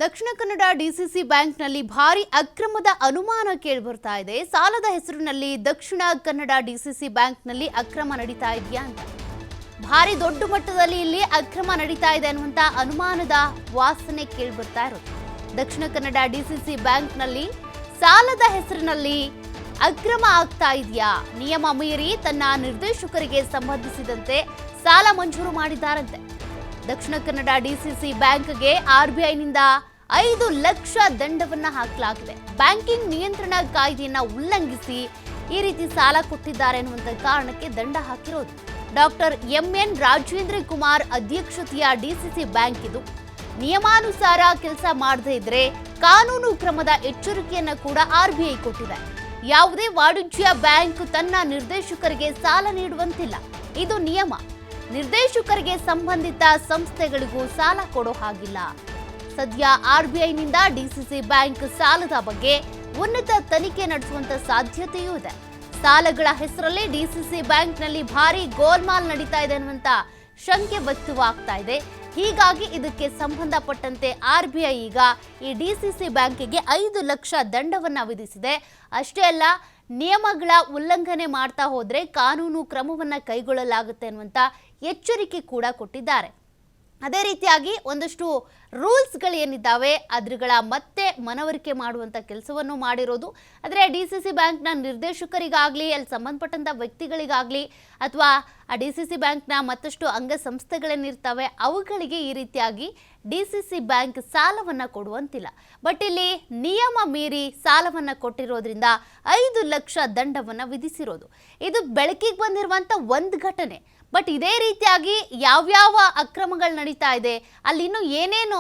Dakshina Kannada DCC ಬ್ಯಾಂಕ್ನಲ್ಲಿ ಭಾರಿ ಅಕ್ರಮದ ಅನುಮಾನ ಕೇಳಿಬರ್ತಾ ಇದೆ. ಸಾಲದ ಹೆಸರಿನಲ್ಲಿ ದಕ್ಷಿಣ ಕನ್ನಡ ಡಿಸಿಸಿ ಬ್ಯಾಂಕ್ನಲ್ಲಿ ಅಕ್ರಮ ನಡೀತಾ ಇದೆಯಾ ಅಂತ ಭಾರಿ ದೊಡ್ಡ ಮಟ್ಟದಲ್ಲಿ ಇಲ್ಲಿ ಅಕ್ರಮ ನಡೀತಾ ಇದೆ ಅನ್ನುವಂತ ಅನುಮಾನದ ವಾಸನೆ ಕೇಳಿಬರ್ತಾ ಇರೋದು. ದಕ್ಷಿಣ ಕನ್ನಡ ಡಿಸಿಸಿ ಬ್ಯಾಂಕ್ನಲ್ಲಿ ಸಾಲದ ಹೆಸರಿನಲ್ಲಿ ಅಕ್ರಮ ಆಗ್ತಾ ಇದೆಯಾ? ನಿಯಮ ಮೀರಿ ತನ್ನ ನಿರ್ದೇಶಕರಿಗೆ ಸಂಬಂಧಿಸಿದಂತೆ ಸಾಲ ಮಂಜೂರು ಮಾಡಿದ್ದಾರಂತೆ. ದಕ್ಷಿಣ ಕನ್ನಡ ಡಿಸಿಸಿ ಬ್ಯಾಂಕ್ಗೆ ಆರ್ಬಿಐನಿಂದ 5 ಲಕ್ಷ ದಂಡವನ್ನ ಹಾಕಲಾಗಿದೆ. ಬ್ಯಾಂಕಿಂಗ್ ನಿಯಂತ್ರಣ ಕಾಯ್ದೆಯನ್ನ ಉಲ್ಲಂಘಿಸಿ ಈ ರೀತಿ ಸಾಲ ಕೊಟ್ಟಿದ್ದಾರೆ ಅನ್ನುವಂತ ಕಾರಣಕ್ಕೆ ದಂಡ ಹಾಕಿರೋದು. ಡಾಕ್ಟರ್ ಎಂಎನ್ ರಾಜೇಂದ್ರ ಕುಮಾರ್ ಅಧ್ಯಕ್ಷತೆಯ ಡಿಸಿಸಿ ಬ್ಯಾಂಕ್ ಇದು. ನಿಯಮಾನುಸಾರ ಕೆಲಸ ಮಾಡದೇ ಇದ್ರೆ ಕಾನೂನು ಕ್ರಮದ ಎಚ್ಚರಿಕೆಯನ್ನ ಕೂಡ ಆರ್ಬಿಐ ಕೊಟ್ಟಿದೆ. ಯಾವುದೇ ವಾಣಿಜ್ಯ ಬ್ಯಾಂಕ್ ತನ್ನ ನಿರ್ದೇಶಕರಿಗೆ ಸಾಲ ನೀಡುವಂತಿಲ್ಲ, ಇದು ನಿಯಮ. ನಿರ್ದೇಶಕರಿಗೆ ಸಂಬಂಧಿತ ಸಂಸ್ಥೆಗಳಿಗೂ ಸಾಲ ಕೊಡೋ ಹಾಗಿಲ್ಲ. ಸದ್ಯ ಆರ್ಬಿಐನಿಂದ ಡಿಸಿಸಿ ಬ್ಯಾಂಕ್ ಸಾಲದ ಬಗ್ಗೆ ಉನ್ನತ ತನಿಖೆ ನಡೆಸುವಂತ ಸಾಧ್ಯತೆಯೂ ಇದೆ. ಸಾಲಗಳ ಹೆಸರಲ್ಲಿ ಡಿಸಿಸಿ ಬ್ಯಾಂಕ್ನಲ್ಲಿ ಭಾರಿ ಗೋಲ್ಮಾಲ್ ನಡೀತಾ ಇದೆ ಅನ್ನುವಂತ ಶಂಕೆ ವ್ಯಕ್ತವಾಗ್ತಾ ಇದೆ. ಹೀಗಾಗಿ ಇದಕ್ಕೆ ಸಂಬಂಧಪಟ್ಟಂತೆ ಆರ್ಬಿಐ ಈಗ ಈ ಡಿಸಿಸಿ ಬ್ಯಾಂಕಿಗೆ 5 ಲಕ್ಷ ದಂಡವನ್ನ ವಿಧಿಸಿದೆ. ಅಷ್ಟೇ ಅಲ್ಲ, ನಿಯಮಗಳ ಉಲ್ಲಂಘನೆ ಮಾಡ್ತಾ ಹೋದ್ರೆ ಕಾನೂನು ಕ್ರಮವನ್ನ ಕೈಗೊಳ್ಳಲಾಗುತ್ತೆ ಅನ್ನುವಂತ ಎಚ್ಚರಿಕೆ ಕೂಡ ಕೊಟ್ಟಿದ್ದಾರೆ. ಅದೇ ರೀತಿಯಾಗಿ ಒಂದಷ್ಟು ರೂಲ್ಸ್ಗಳೇನಿದ್ದಾವೆ ಅದ್ರಗಳ ಮತ್ತೆ ಮನವರಿಕೆ ಮಾಡುವಂಥ ಕೆಲಸವನ್ನು ಮಾಡಿರೋದು. ಆದರೆ ಡಿಸಿಸಿ ಬ್ಯಾಂಕ್ನ ನಿರ್ದೇಶಕರಿಗಾಗಲಿ, ಅಲ್ಲಿ ಸಂಬಂಧಪಟ್ಟಂಥ ವ್ಯಕ್ತಿಗಳಿಗಾಗಲಿ, ಅಥವಾ ಆ ಡಿಸಿಸಿ ಬ್ಯಾಂಕ್ನ ಮತ್ತಷ್ಟು ಅಂಗಸಂಸ್ಥೆಗಳೇನಿರ್ತವೆ ಅವುಗಳಿಗೆ ಈ ರೀತಿಯಾಗಿ ಡಿಸಿಸಿ ಬ್ಯಾಂಕ್ ಸಾಲವನ್ನು ಕೊಡುವಂತಿಲ್ಲ. ಬಟ್ ಇಲ್ಲಿ ನಿಯಮ ಮೀರಿ ಸಾಲವನ್ನು ಕೊಟ್ಟಿರೋದ್ರಿಂದ 5 ಲಕ್ಷ ದಂಡವನ್ನು ವಿಧಿಸಿರೋದು. ಇದು ಬೆಳಕಿಗೆ ಬಂದಿರುವಂಥ ಒಂದು ಘಟನೆ. ಬಟ್ ಇದೇ ರೀತಿಯಾಗಿ ಯಾವ್ಯಾವ ಅಕ್ರಮಗಳು ನಡೀತಾ ಇದೆ, ಅಲ್ಲಿ ಇನ್ನೂ ಏನೇನು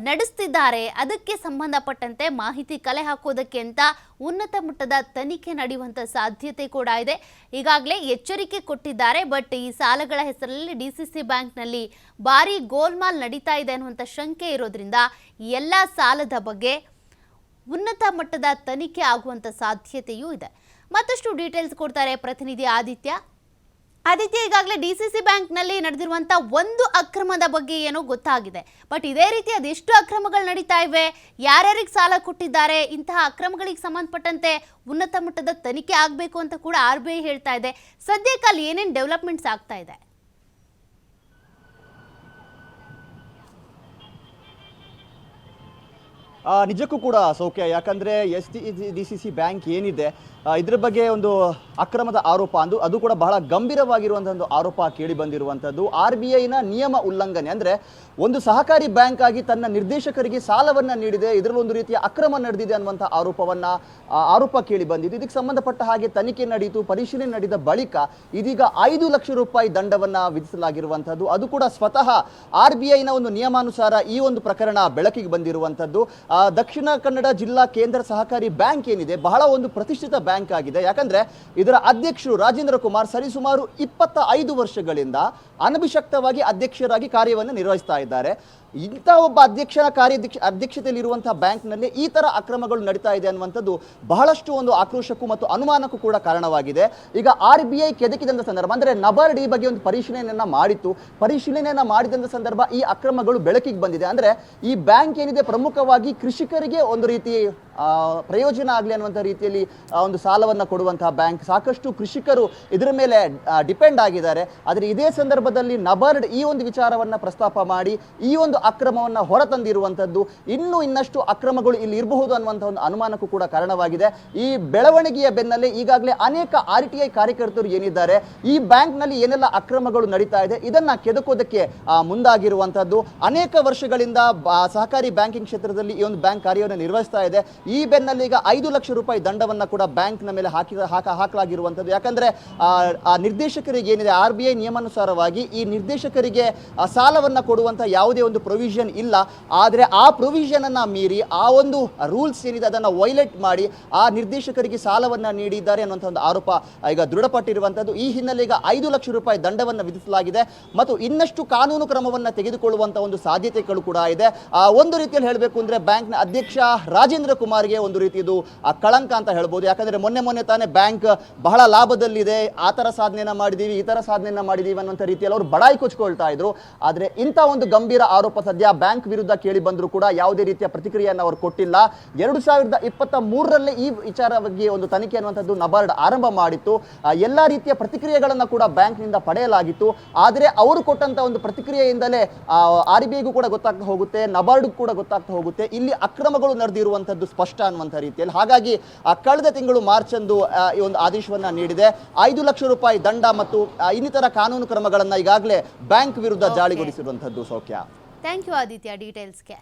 ನಡೆಸ್ತಿದ್ದಾರೆ, ಅದಕ್ಕೆ ಸಂಬಂಧಪಟ್ಟಂತೆ ಮಾಹಿತಿ ಕಲೆ ಹಾಕೋದಕ್ಕೆ ಅಂತ ಉನ್ನತ ಮಟ್ಟದ ತನಿಖೆ ನಡೆಯುವಂಥ ಸಾಧ್ಯತೆ ಕೂಡ ಇದೆ. ಈಗಾಗಲೇ ಎಚ್ಚರಿಕೆ ಕೊಟ್ಟಿದ್ದಾರೆ. ಬಟ್ ಈ ಸಾಲಗಳ ಹೆಸರಲ್ಲಿ ಡಿಸಿಸಿ ಬ್ಯಾಂಕ್ನಲ್ಲಿ ಭಾರಿ ಗೋಲ್ಮಾಲ್ ನಡೀತಾ ಇದೆ ಅನ್ನುವಂಥ ಶಂಕೆ ಇರೋದ್ರಿಂದ ಎಲ್ಲ ಸಾಲದ ಬಗ್ಗೆ ಉನ್ನತ ಮಟ್ಟದ ತನಿಖೆ ಆಗುವಂಥ ಸಾಧ್ಯತೆಯೂ ಇದೆ. ಮತ್ತಷ್ಟು ಡೀಟೇಲ್ಸ್ ಕೊಡ್ತಾರೆ ಪ್ರತಿನಿಧಿ ಆದಿತ್ಯ. ಈಗಾಗಲೇ ಡಿಸಿಸಿ ಬ್ಯಾಂಕ್ನಲ್ಲಿ ನಡೆದಿರುವಂಥ ಒಂದು ಅಕ್ರಮದ ಬಗ್ಗೆ ಏನೋ ಗೊತ್ತಾಗಿದೆ. ಬಟ್ ಇದೇ ರೀತಿ ಅದೆಷ್ಟು ಅಕ್ರಮಗಳು ನಡೀತಾ ಇವೆ, ಯಾರ್ಯಾರಿಗೆ ಸಾಲ ಕೊಟ್ಟಿದ್ದಾರೆ, ಇಂತಹ ಅಕ್ರಮಗಳಿಗೆ ಸಂಬಂಧಪಟ್ಟಂತೆ ಉನ್ನತ ಮಟ್ಟದ ತನಿಖೆ ಆಗಬೇಕು ಅಂತ ಕೂಡ ಆರ್ಬಿಐ ಹೇಳ್ತಾ ಇದೆ. ಸದ್ಯಕ್ಕೆ ಅಲ್ಲಿ ಏನೇನು ಡೆವಲಪ್ಮೆಂಟ್ಸ್ ಆಗ್ತಾ ಇದೆ? ನಿಜಕ್ಕೂ ಕೂಡ ಸೌಖ್ಯ. ಯಾಕಂದರೆ ಡಿಸಿಸಿ ಬ್ಯಾಂಕ್ ಏನಿದೆ ಇದ್ರ ಬಗ್ಗೆ ಒಂದು ಅಕ್ರಮದ ಆರೋಪ ಅದು ಕೂಡ ಬಹಳ ಗಂಭೀರವಾಗಿರುವಂಥ ಒಂದು ಆರೋಪ ಕೇಳಿ ಬಂದಿರುವಂಥದ್ದು. RBIನ ನಿಯಮ ಉಲ್ಲಂಘನೆ, ಅಂದರೆ ಒಂದು ಸಹಕಾರಿ ಬ್ಯಾಂಕ್ ಆಗಿ ತನ್ನ ನಿರ್ದೇಶಕರಿಗೆ ಸಾಲವನ್ನು ನೀಡಿದೆ, ಇದರಲ್ಲಿ ಒಂದು ರೀತಿಯ ಅಕ್ರಮ ನಡೆದಿದೆ ಅನ್ನುವಂಥ ಆರೋಪ ಕೇಳಿ ಬಂದಿದ್ದು. ಇದಕ್ಕೆ ಸಂಬಂಧಪಟ್ಟ ಹಾಗೆ ತನಿಖೆ ನಡೆಯಿತು. ಪರಿಶೀಲನೆ ನಡೆದ ಬಳಿಕ ಇದೀಗ 5 ಲಕ್ಷ ರೂಪಾಯಿ ದಂಡವನ್ನು ವಿಧಿಸಲಾಗಿರುವಂಥದ್ದು. ಅದು ಕೂಡ ಸ್ವತಃ RBIನ ಒಂದು ನಿಯಮಾನುಸಾರ ಈ ಒಂದು ಪ್ರಕರಣ ಬೆಳಕಿಗೆ ಬಂದಿರುವಂಥದ್ದು. ದಕ್ಷಿಣ ಕನ್ನಡ ಜಿಲ್ಲಾ ಕೇಂದ್ರ ಸಹಕಾರಿ ಬ್ಯಾಂಕ್ ಏನಿದೆ ಬಹಳ ಒಂದು ಪ್ರತಿಷ್ಠಿತ ಬ್ಯಾಂಕ್ ಆಗಿದೆ. ಯಾಕಂದ್ರೆ ಇದರ ಅಧ್ಯಕ್ಷರು ರಾಜೇಂದ್ರ ಕುಮಾರ್ ಸರಿಸುಮಾರು 25 ವರ್ಷಗಳಿಂದ ಅನಭಿಷಕ್ತವಾಗಿ ಅಧ್ಯಕ್ಷರಾಗಿ ಕಾರ್ಯವನ್ನು ನಿರ್ವಹಿಸ್ತಾ ಇದ್ದಾರೆ. ಇಂಥ ಒಬ್ಬ ಅಧ್ಯಕ್ಷತೆಯಲ್ಲಿ ಇರುವಂತಹ ಬ್ಯಾಂಕ್ನಲ್ಲಿ ಈ ತರ ಅಕ್ರಮಗಳು ನಡೀತಾ ಇದೆ ಅನ್ನುವಂಥದ್ದು ಬಹಳಷ್ಟು ಒಂದು ಆಕ್ರೋಶಕ್ಕೂ ಮತ್ತು ಅನುಮಾನಕ್ಕೂ ಕೂಡ ಕಾರಣವಾಗಿದೆ. ಈಗ RBI ಕೆದಕಿದಂಥ ಸಂದರ್ಭ, ಅಂದರೆ ನಬಾರ್ಡ್ ಈ ಬಗ್ಗೆ ಒಂದು ಪರಿಶೀಲನೆಯನ್ನ ಮಾಡಿತ್ತು. ಪರಿಶೀಲನೆಯನ್ನ ಮಾಡಿದಂಥ ಸಂದರ್ಭ ಈ ಅಕ್ರಮಗಳು ಬೆಳಕಿಗೆ ಬಂದಿದೆ. ಅಂದರೆ ಈ ಬ್ಯಾಂಕ್ ಏನಿದೆ ಪ್ರಮುಖವಾಗಿ ಕೃಷಿಕರಿಗೆ ಒಂದು ರೀತಿ ಪ್ರಯೋಜನ ಆಗಲಿ ಅನ್ನುವಂಥ ರೀತಿಯಲ್ಲಿ ಒಂದು ಸಾಲವನ್ನು ಕೊಡುವಂತಹ ಬ್ಯಾಂಕ್. ಸಾಕಷ್ಟು ಕೃಷಿಕರು ಇದರ ಮೇಲೆ ಡಿಪೆಂಡ್ ಆಗಿದ್ದಾರೆ. ಆದರೆ ಇದೇ ಸಂದರ್ಭದಲ್ಲಿ ನಬಾರ್ಡ್ ಈ ಒಂದು ವಿಚಾರವನ್ನು ಪ್ರಸ್ತಾಪ ಮಾಡಿ ಈ ಒಂದು ಅಕ್ರಮವನ್ನು ಹೊರತಂದಿರುವಂಥದ್ದು ಇನ್ನಷ್ಟು ಅಕ್ರಮಗಳು ಇಲ್ಲಿ ಇರಬಹುದು ಅನ್ನುವಂಥ ಒಂದು ಅನುಮಾನಕ್ಕೂ ಕೂಡ ಕಾರಣವಾಗಿದೆ. ಈ ಬೆಳವಣಿಗೆಯ ಬೆನ್ನಲ್ಲೇ ಈಗಾಗಲೇ ಅನೇಕ RTI ಕಾರ್ಯಕರ್ತರು ಏನಿದ್ದಾರೆ ಈ ಬ್ಯಾಂಕ್ನಲ್ಲಿ ಏನೆಲ್ಲ ಅಕ್ರಮಗಳು ನಡೀತಾ ಇದೆ ಇದನ್ನ ಕೆದಕೋದಕ್ಕೆ ಮುಂದಾಗಿರುವಂಥದ್ದು. ಅನೇಕ ವರ್ಷಗಳಿಂದ ಸಹಕಾರಿ ಬ್ಯಾಂಕಿಂಗ್ ಕ್ಷೇತ್ರದಲ್ಲಿ ಈ ಒಂದು ಬ್ಯಾಂಕ್ ಕಾರ್ಯವನ್ನು ನಿರ್ವಹಿಸ್ತಾ ಇದೆ. ಈ ಬೆನ್ನಲ್ಲಿ ಈಗ 5 ಲಕ್ಷ ರೂಪಾಯಿ ದಂಡವನ್ನು ಕೂಡ ಬ್ಯಾಂಕ್ನ ಮೇಲೆ ಹಾಕಲಾಗಿರುವಂಥದ್ದು. ಯಾಕಂದ್ರೆ ಆ ನಿರ್ದೇಶಕರಿಗೆ ಏನಿದೆ RBI ನಿಯಮಾನುಸಾರವಾಗಿ ಈ ನಿರ್ದೇಶಕರಿಗೆ ಸಾಲವನ್ನು ಕೊಡುವಂಥ ಯಾವುದೇ ಒಂದು ಪ್ರೊವಿಷನ್ ಇಲ್ಲ. ಆದರೆ ಆ ಪ್ರೊವಿಷನ್ ಅನ್ನ ಮೀರಿ ಆ ಒಂದು ರೂಲ್ಸ್ ಏನಿದೆ ಅದನ್ನು ವೈಲೇಟ್ ಮಾಡಿ ಆ ನಿರ್ದೇಶಕರಿಗೆ ಸಾಲವನ್ನು ನೀಡಿದ್ದಾರೆ ಅನ್ನುವಂಥ ಒಂದು ಆರೋಪ ಈಗ ದೃಢಪಟ್ಟಿರುವಂಥದ್ದು. ಈ ಹಿನ್ನೆಲೆ ಈಗ 5 ಲಕ್ಷ ರೂಪಾಯಿ ದಂಡವನ್ನು ವಿಧಿಸಲಾಗಿದೆ ಮತ್ತು ಇನ್ನಷ್ಟು ಕಾನೂನು ಕ್ರಮವನ್ನು ತೆಗೆದುಕೊಳ್ಳುವಂಥ ಒಂದು ಸಾಧ್ಯತೆಗಳು ಕೂಡ ಇದೆ. ಒಂದು ರೀತಿಯಲ್ಲಿ ಹೇಳಬೇಕು ಅಂದರೆ ಬ್ಯಾಂಕ್ನ ಅಧ್ಯಕ್ಷ ರಾಜೇಂದ್ರ ಕುಮಾರ್ ಕುಮಾರ್ಗೆ ಒಂದು ರೀತಿ ಇದು ಕಳಂಕ ಅಂತ ಹೇಳ್ಬೋದು. ಯಾಕಂದ್ರೆ ಮೊನ್ನೆ ತಾನೇ ಬ್ಯಾಂಕ್ ಬಹಳ ಲಾಭದಲ್ಲಿದೆ, ಆ ಥರ ಸಾಧನೆಯನ್ನ ಮಾಡಿದೀವಿ, ಈ ಥರ ಸಾಧನೆಯನ್ನ ಮಾಡಿದೀವಿ ಅನ್ನುವಂಥ ರೀತಿಯಲ್ಲಿ ಅವರು ಬಡಾಯಿ ಕೊಚ್ಕೊಳ್ತಾ ಇದ್ರು. ಆದರೆ ಇಂಥ ಒಂದು ಗಂಭೀರ ಆರೋಪ ಸದ್ಯ ಬ್ಯಾಂಕ್ ವಿರುದ್ಧ ಕೇಳಿ ಬಂದರೂ ಕೂಡ ಯಾವುದೇ ರೀತಿಯ ಪ್ರತಿಕ್ರಿಯೆಯನ್ನು ಅವರು ಕೊಟ್ಟಿಲ್ಲ. 2023ರಲ್ಲಿ ಈ ವಿಚಾರವಾಗಿ ಒಂದು ತನಿಖೆ ಅನ್ನುವಂಥದ್ದು ನಬಾರ್ಡ್ ಆರಂಭ ಮಾಡಿತ್ತು. ಎಲ್ಲ ರೀತಿಯ ಪ್ರತಿಕ್ರಿಯೆಗಳನ್ನು ಕೂಡ ಬ್ಯಾಂಕ್ನಿಂದ ಪಡೆಯಲಾಗಿತ್ತು. ಆದರೆ ಅವರು ಕೊಟ್ಟಂತ ಒಂದು ಪ್ರತಿಕ್ರಿಯೆಯಿಂದಲೇ RBIಗೂ ಕೂಡ ಗೊತ್ತಾಗ್ತಾ ಹೋಗುತ್ತೆ, ನಬಾರ್ಡ್ಗೂ ಕೂಡ ಗೊತ್ತಾಗ್ತಾ ಹೋಗುತ್ತೆ ಇಲ್ಲಿ ಅಕ್ರಮಗಳು ನಡೆದಿರುವಂಥದ್ದು ಸ್ಪಷ್ಟ ಅನ್ನುವಂಥ ರೀತಿಯಲ್ಲಿ. ಹಾಗಾಗಿ ಕಳೆದ ತಿಂಗಳು ಮಾರ್ಚ್ ಅಂದು ಈ ಒಂದು ಆದೇಶವನ್ನ ನೀಡಿದೆ. 5 ಲಕ್ಷ ರೂಪಾಯಿ ದಂಡ ಮತ್ತು ಇನ್ನಿತರ ಕಾನೂನು ಕ್ರಮಗಳನ್ನು ಈಗಾಗಲೇ ಬ್ಯಾಂಕ್ ವಿರುದ್ಧ ಜಾರಿಗೊಳಿಸಿರುವಂಥದ್ದು. ಸೌಖ್ಯ, ಥ್ಯಾಂಕ್ ಯು ಆದಿತ್ಯ ಡೀಟೇಲ್ಸ್ಗೆ.